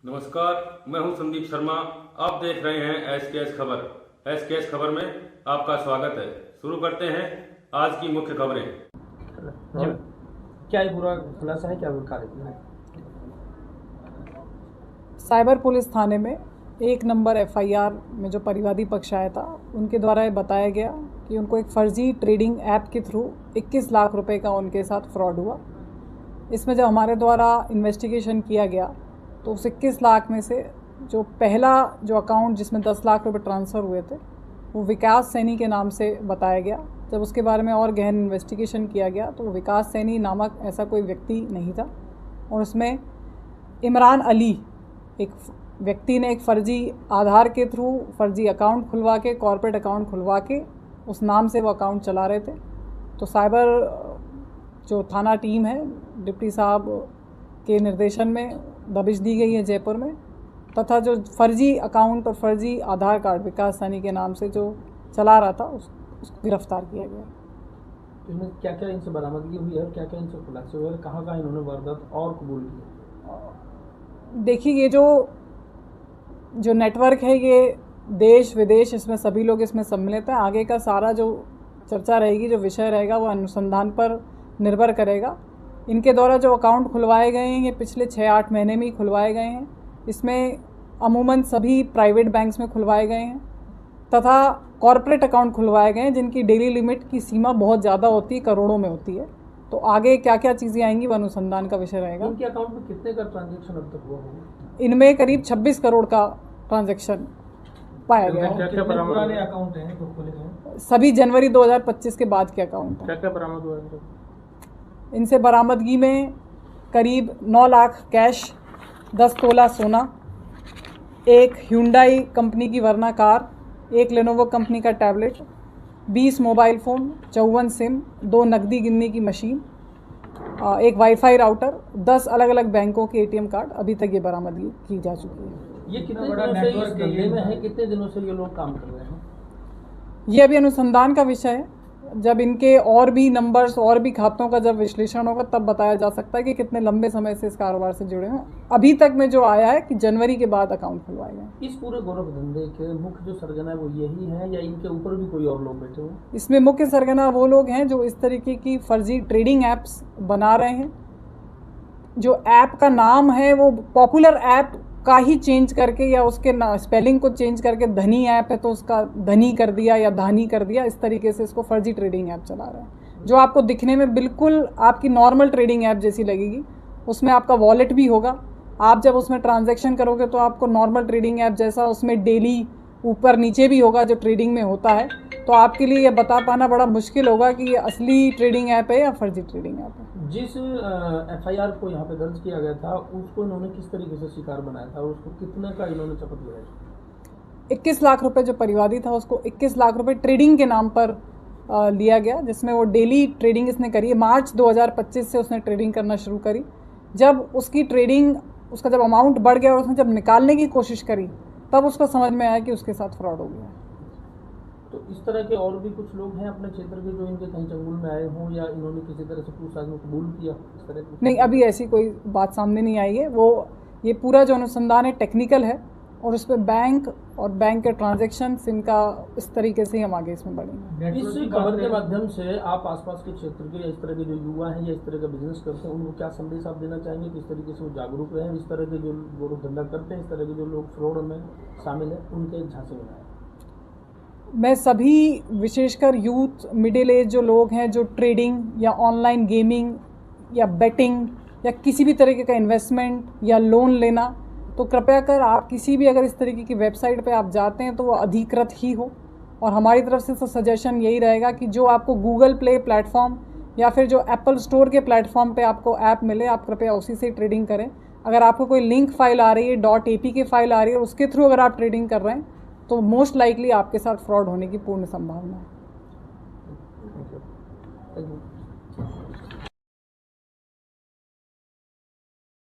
नमस्कार, मैं हूं संदीप शर्मा। आप देख रहे हैं एसकेएस खबर। एसकेएस खबर में आपका स्वागत है। शुरू करते हैं आज की मुख्य खबरें। क्या ये पूरा खुलासा है, क्या कार्यक्रम है? साइबर पुलिस थाने में 1 नंबर FIR में जो परिवादी पक्ष आया था, उनके द्वारा ये बताया गया कि उनको एक फर्जी ट्रेडिंग ऐप के थ्रू 21 लाख रुपए का उनके साथ फ्रॉड हुआ। इसमें जब हमारे द्वारा इन्वेस्टिगेशन किया गया तो उस 21 लाख में से जो पहला जो अकाउंट जिसमें 10 लाख रुपए ट्रांसफ़र हुए थे वो विकास सैनी के नाम से बताया गया। जब उसके बारे में और गहन इन्वेस्टिगेशन किया गया तो विकास सैनी नामक ऐसा कोई व्यक्ति नहीं था और उसमें इमरान अली एक व्यक्ति ने एक फ़र्जी आधार के थ्रू फर्जी अकाउंट खुलवा के, कॉर्पोरेट अकाउंट खुलवा के उस नाम से वो अकाउंट चला रहे थे। तो साइबर जो थाना टीम है, डिप्टी साहब के निर्देशन में दबिश दी गई है जयपुर में, तथा जो फर्जी अकाउंट और फर्जी आधार कार्ड विकास सैनी के नाम से जो चला रहा था उसको गिरफ्तार किया गया। इनमें क्या क्या इनसे बरामदगी हुई है, क्या क्या इनसे खुलासे हुए, कहाँ कहाँ इन्होंने वारदात और कबूल की? देखिए, ये जो नेटवर्क है ये देश विदेश इसमें सभी लोग इसमें सम्मिलित हैं। आगे का सारा जो चर्चा रहेगी, जो विषय रहेगा, वो अनुसंधान पर निर्भर करेगा। इनके द्वारा जो अकाउंट खुलवाए गए हैं ये पिछले 6-8 महीने में ही खुलवाए गए हैं। इसमें अमूमन सभी प्राइवेट बैंक्स में खुलवाए गए हैं तथा कॉर्पोरेट अकाउंट खुलवाए गए हैं जिनकी डेली लिमिट की सीमा बहुत ज़्यादा होती है, करोड़ों में होती है। तो आगे क्या क्या चीज़ें आएंगी वो अनुसंधान का विषय रहेगा। इनके अकाउंट में कितने का ट्रांजैक्शन अब तक हुआ होगा? इनमें करीब 26 करोड़ का ट्रांजैक्शन पाया गया है। क्या पुराने अकाउंट हैं जो खोले गए? सभी जनवरी 2025 के बाद के अकाउंट हैं। क्या क्या बरामद हुआ है? इनसे बरामदगी में करीब 9 लाख कैश, 10 तोला सोना, एक ह्यूंडई कंपनी की वर्ना कार, एक लेनोवो कंपनी का टैबलेट, 20 मोबाइल फ़ोन, 54 सिम, 2 नकदी गिनने की मशीन, एक वाईफाई राउटर, 10 अलग अलग बैंकों के ATM कार्ड अभी तक ये बरामदगी की जा चुकी है। ये कितने दिनों से इस धंधे में है, कितने दिनों से ये लोग काम कर रहे हैं? ये अभी अनुसंधान का विषय है। जब इनके और भी नंबर्स और भी खातों का जब विश्लेषण होगा तब बताया जा सकता है कि कितने लंबे समय से इस कारोबार से जुड़े हैं। अभी तक में जो आया है कि जनवरी के बाद अकाउंट खुलवाए गए। इस पूरे गोरख धंधे के मुख्य जो सरगना है वो यही है या इनके ऊपर भी कोई और लोग बैठे हुए? इसमें मुख्य सरगना वो लोग हैं जो इस तरीके की फर्जी ट्रेडिंग ऐप्स बना रहे हैं। जो ऐप का नाम है वो पॉपुलर ऐप का ही चेंज करके या उसके स्पेलिंग को चेंज करके धनी ऐप है तो उसका धनी कर दिया या धानी कर दिया। इस तरीके से इसको फर्जी ट्रेडिंग ऐप चला रहे हैं जो आपको दिखने में बिल्कुल आपकी नॉर्मल ट्रेडिंग ऐप जैसी लगेगी। उसमें आपका वॉलेट भी होगा, आप जब उसमें ट्रांजैक्शन करोगे तो आपको नॉर्मल ट्रेडिंग ऐप जैसा उसमें डेली ऊपर नीचे भी होगा जो ट्रेडिंग में होता है। तो आपके लिए ये बता पाना बड़ा मुश्किल होगा कि ये असली ट्रेडिंग ऐप है या फर्जी ट्रेडिंग ऐप है। जिस FIR को यहाँ पे दर्ज किया गया था उसको इन्होंने किस तरीके से शिकार बनाया था, उसको कितने का इन्होंने शपथ दिलाया? 21 लाख रुपए जो परिवादी था उसको 21 लाख रुपए ट्रेडिंग के नाम पर लिया गया, जिसमें वो डेली ट्रेडिंग इसने करी है। मार्च 2025 से उसने ट्रेडिंग करना शुरू करी। जब उसकी ट्रेडिंग उसका जब अमाउंट बढ़ गया और उसने जब निकालने की कोशिश करी तब उसको समझ में आया कि उसके साथ फ्रॉड हो गया। तो इस तरह के और भी कुछ लोग हैं अपने क्षेत्र के जो इनके कहीं चंगुल में आए हों या इन्होंने किसी तरह से पूछताछ में कबूल किया? इस तरह की नहीं, अभी ऐसी कोई बात सामने नहीं आई है। वो ये पूरा जो अनुसंधान है टेक्निकल है और उस पर बैंक और बैंक के ट्रांजैक्शंस इनका इस तरीके से ही हम आगे इसमें बढ़ेंगे। इस खबर के माध्यम से आप आसपास के क्षेत्र के या इस तरह के जो युवा हैं या इस तरह का बिजनेस करते हैं उनको क्या संदेश आप देना चाहेंगे? किस तरीके से वो जागरूक रहें? इस तरह के जो लोग धंधा करते हैं, इस तरह के जो लोग फ्रॉड में शामिल हैं, उनके झांसे में आए? मैं सभी विशेषकर यूथ, मिडिल एज जो लोग हैं जो ट्रेडिंग या ऑनलाइन गेमिंग या बेटिंग या किसी भी तरीके का इन्वेस्टमेंट या लोन लेना, तो कृपया कर आप किसी भी अगर इस तरीके की वेबसाइट पे आप जाते हैं तो वो अधिकृत ही हो। और हमारी तरफ से सजेशन यही रहेगा कि जो आपको गूगल प्ले प्लेटफॉर्म या फिर जो एप्पल स्टोर के प्लेटफॉर्म पे आपको ऐप मिले आप कृपया उसी से ट्रेडिंग करें। अगर आपको कोई लिंक फाइल आ रही है, .ap की फाइल आ रही है, उसके थ्रू अगर आप ट्रेडिंग कर रहे हैं तो मोस्ट लाइकली आपके साथ फ्रॉड होने की पूर्ण संभावना है। Thank you.